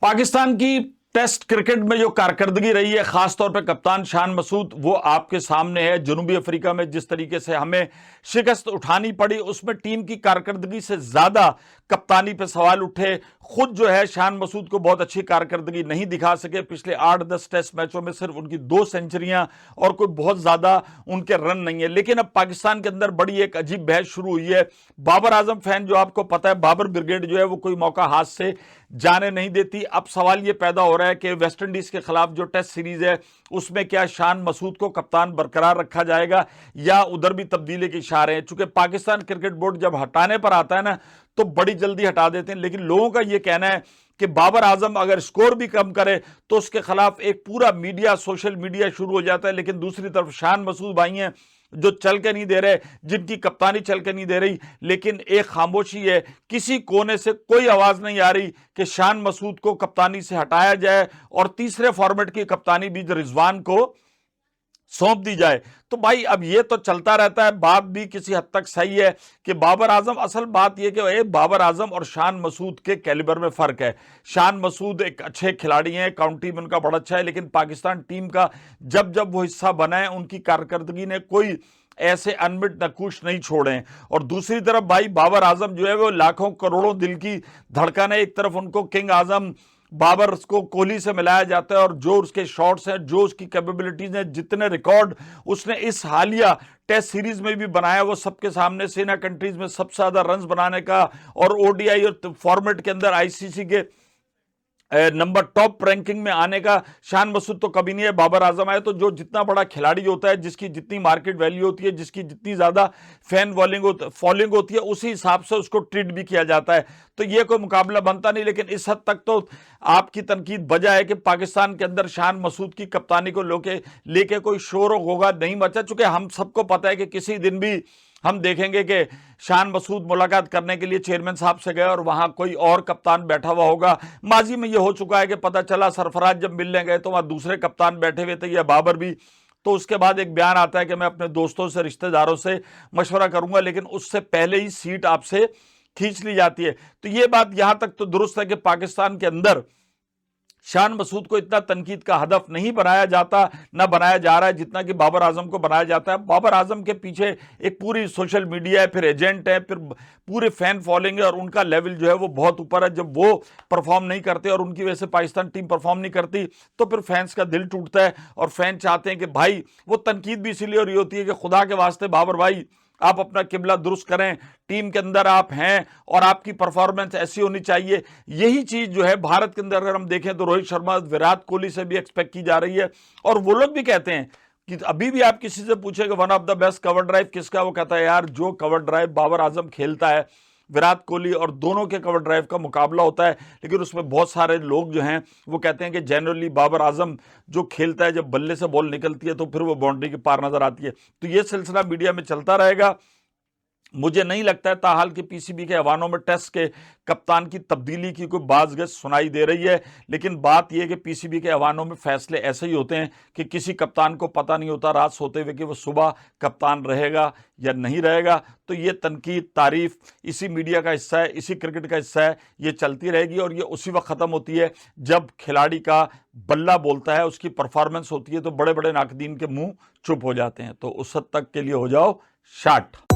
पाकिस्तान की test cricket में जो कारकर्दगी रही है, खासतौर पर कप्तान शान मसूद, वो आपके सामने है। जनूबी अफ्रीका में जिस तरीके से हमें शिकस्त उठानी पड़ी, उसमें टीम की कारकर्दगी से ज्यादा कप्तानी पे सवाल उठे। खुद जो है शान मसूद को बहुत अच्छी कारकर्दगी नहीं दिखा सके। पिछले 8-10 टेस्ट मैचों में सिर्फ उनकी 2 सेंचुरियां और कोई बहुत ज्यादा उनके रन नहीं है। लेकिन अब पाकिस्तान के अंदर बड़ी एक अजीब बहस शुरू हुई है। बाबर आजम फैन, जो आपको पता है, बाबर ब्रिगेड जो है वो कोई मौका हाथ से जाने नहीं देती। अब सवाल यह पैदा हो रहा है कि वेस्ट इंडीज के खिलाफ जो टेस्ट सीरीज है उसमें क्या शान मसूद को कप्तान बरकरार रखा जाएगा या उधर भी तब्दीली के इशारे हैं। चूंकि पाकिस्तान क्रिकेट बोर्ड जब हटाने पर आता है ना, तो बड़ी जल्दी हटा देते हैं। लेकिन लोगों का यह कहना है कि बाबर आजम अगर स्कोर भी कम करे तो उसके खिलाफ एक पूरा मीडिया, सोशल मीडिया शुरू हो जाता है। लेकिन दूसरी तरफ शान मसूद भाई हैं जो चल के नहीं दे रहे, जिनकी कप्तानी चल के नहीं दे रही। लेकिन एक खामोशी है, किसी कोने से कोई आवाज नहीं आ रही कि शान मसूद को कप्तानी से हटाया जाए और तीसरे फॉर्मेट की कप्तानी भी रिजवान को सौंप दी जाए। तो भाई अब ये तो चलता रहता है। बात भी किसी हद तक सही है कि बाबर आजम, असल बात यह कि बाबर आजम और शान मसूद के कैलिबर में फर्क है। शान मसूद एक अच्छे खिलाड़ी हैं, काउंटी में उनका बड़ा अच्छा है, लेकिन पाकिस्तान टीम का जब जब वो हिस्सा बना है, उनकी कारकर्दगी ने कोई ऐसे अनमिट नकूश नहीं छोड़े। और दूसरी तरफ भाई बाबर आजम जो है वो लाखों करोड़ों दिल की धड़कन है। एक तरफ उनको किंग आजम बाबर को कोहली से मिलाया जाता है, और जो उसके शॉट्स हैं, जो उसकी कैपेबिलिटीज हैं, जितने रिकॉर्ड उसने इस हालिया टेस्ट सीरीज में भी बनाया, वो सबके सामने सेना कंट्रीज में सबसे ज्यादा रन्स बनाने का और ओडीआई और फॉर्मेट के अंदर आईसीसी के नंबर टॉप रैंकिंग में आने का शान मसूद तो कभी नहीं है। बाबर आजम आए तो जो जितना बड़ा खिलाड़ी होता है, जिसकी जितनी मार्केट वैल्यू होती है, जिसकी जितनी ज्यादा फैन फॉलोइंग होती है, उसी हिसाब से उसको ट्रीट भी किया जाता है। तो ये कोई मुकाबला बनता नहीं। लेकिन इस हद तक तो आपकी तनकीद बजा है कि पाकिस्तान के अंदर शान मसूद की कप्तानी को लेके कोई शोर होगा नहीं मचा। चूंकि हम सबको पता है कि किसी दिन भी हम देखेंगे कि शान मसूद मुलाकात करने के लिए चेयरमैन साहब से गए और वहां कोई और कप्तान बैठा हुआ होगा। माजी में यह हो चुका है कि पता चला सरफराज जब मिलने गए तो वहां दूसरे कप्तान बैठे हुए थे, या बाबर भी। तो उसके बाद एक बयान आता है कि मैं अपने दोस्तों से, रिश्तेदारों से मशवरा करूंगा, लेकिन उससे पहले ही सीट आपसे खींच ली जाती है। तो यह बात यहां तक तो दुरुस्त है कि पाकिस्तान के अंदर शान मसूद को इतना तनकीद का हदफ नहीं बनाया जाता, ना बनाया जा रहा है जितना कि बाबर आजम को बनाया जाता है। बाबर आजम के पीछे एक पूरी सोशल मीडिया है, फिर एजेंट है, फिर पूरे फैन फॉलोइंग है, और उनका लेवल जो है वो बहुत ऊपर है। जब वो परफॉर्म नहीं करते और उनकी वजह से पाकिस्तान टीम परफॉर्म नहीं करती, तो फिर फैंस का दिल टूटता है और फैन चाहते हैं कि भाई, वो तनकीद भी इसीलिए हो रही होती है कि खुदा के वास्ते बाबर भाई, आप अपना किबला दुरुस्त करें, टीम के अंदर आप हैं और आपकी परफॉर्मेंस ऐसी होनी चाहिए। यही चीज जो है भारत के अंदर अगर हम देखें तो रोहित शर्मा, विराट कोहली से भी एक्सपेक्ट की जा रही है। और वो लोग भी कहते हैं कि अभी भी आप किसी से पूछेगा one of the best cover drive किसका, वो कहता है यार जो कवर ड्राइव बाबर आजम खेलता है, विराट कोहली, और दोनों के कवर ड्राइव का मुकाबला होता है। लेकिन उसमें बहुत सारे लोग जो हैं वो कहते हैं कि जनरली बाबर आजम जो खेलता है, जब बल्ले से बॉल निकलती है तो फिर वो बाउंड्री के पार नजर आती है। तो ये सिलसिला मीडिया में चलता रहेगा। मुझे नहीं लगता है ताहाल के पीसीबी के ऐवानों में टेस्ट के कप्तान की तब्दीली की कोई बाज़ सुनाई दे रही है। लेकिन बात यह कि पीसीबी के ऐवानों में फैसले ऐसे ही होते हैं कि किसी कप्तान को पता नहीं होता रात सोते हुए कि वो सुबह कप्तान रहेगा या नहीं रहेगा। तो ये तनकीद, तारीफ इसी मीडिया का हिस्सा है, इसी क्रिकेट का हिस्सा है, ये चलती रहेगी। और ये उसी वक्त ख़त्म होती है जब खिलाड़ी का बल्ला बोलता है, उसकी परफॉर्मेंस होती है, तो बड़े बड़े नाकदीन के मुंह चुप हो जाते हैं। तो उस हद तक के लिए हो जाओ शाट।